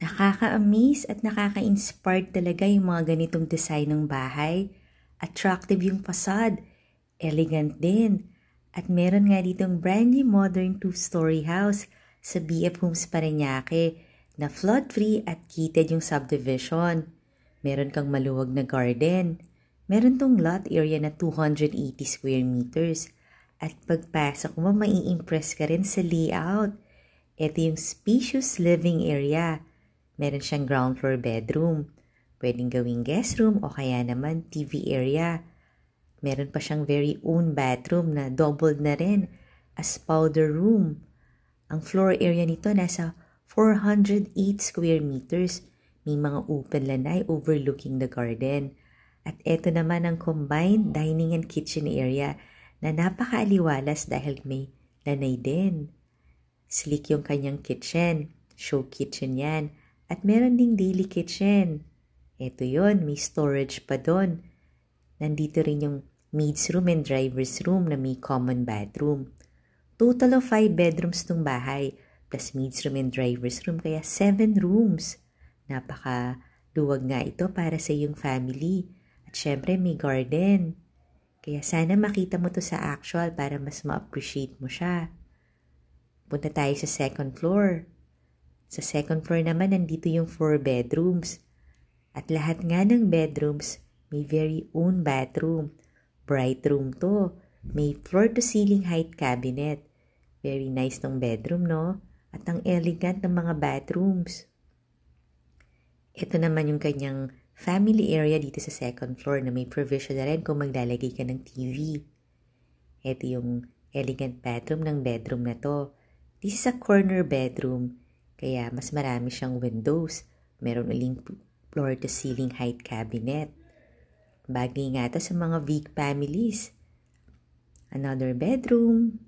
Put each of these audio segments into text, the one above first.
Nakaka-amaze at nakaka-inspire talaga yung mga ganitong design ng bahay. Attractive yung facade, elegant din. At meron nga ditong brand new modern two-story house sa BF Homes Parañaque na flood-free at gated yung subdivision. Meron kang maluwag na garden. Meron tong lot area na 280 square meters. At pagpasok mo, mai-impress ka rin sa layout. Ito yung spacious living area. Meron siyang ground floor bedroom. Pwedeng gawing guest room o kaya naman TV area. Meron pa siyang very own bathroom na doubled na rin as powder room. Ang floor area nito nasa 408 square meters. May mga open lanay overlooking the garden. At ito naman ang combined dining and kitchen area na napakaaliwalas dahil may lanay din. Sleek yung kanyang kitchen. Show kitchen yan. At meron ding daily kitchen. Ito yon, may storage pa doon. Nandito rin yung maid's room and driver's room na may common bathroom. Total of 5 bedrooms tong bahay, plus maid's room and driver's room, kaya 7 rooms. Napaka-luwag nga ito para sa iyong family. At syempre may garden. Kaya sana makita mo to sa actual para mas ma-appreciate mo siya. Punta tayo sa second floor. Sa second floor naman, nandito yung 4 bedrooms. At lahat nga ng bedrooms, may very own bathroom. Bright room to. May floor-to-ceiling height cabinet. Very nice tong bedroom, no? At ang elegant ng mga bathrooms. Ito naman yung kanyang family area dito sa second floor na may provision na rin kung maglalagay ka ng TV. Ito yung elegant bathroom ng bedroom na to. This is a corner bedroom. Kaya mas marami siyang windows. Meron uling floor-to-ceiling height cabinet. Bagay nga ito sa mga big families. Another bedroom.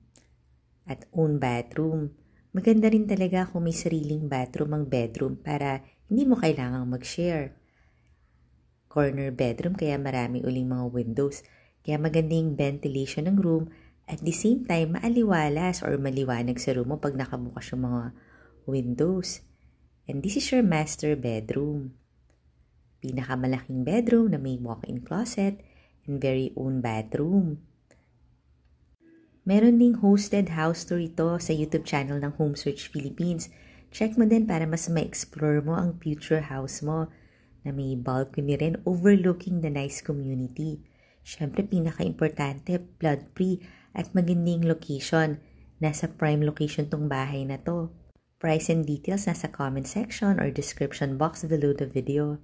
At own bathroom. Maganda rin talaga kung may sariling bathroom ang bedroom para hindi mo kailangang mag-share. Corner bedroom kaya marami uling mga windows. Kaya maganda yung ventilation ng room. At the same time, maaliwalas or maliwanag sa room mo pag nakabukas yung mga windows. And this is your master bedroom. Pinakamalaking bedroom na may walk-in closet and very own bathroom. Meron ding hosted house tour ito sa YouTube channel ng Home Search Philippines. Check mo din para mas ma-explore mo ang future house mo na may balcony rin overlooking the nice community. Siyempre, pinaka-importante, flood-free at magandang location. Nasa prime location tong bahay na to. Price and details nasa comment section or description box below the video.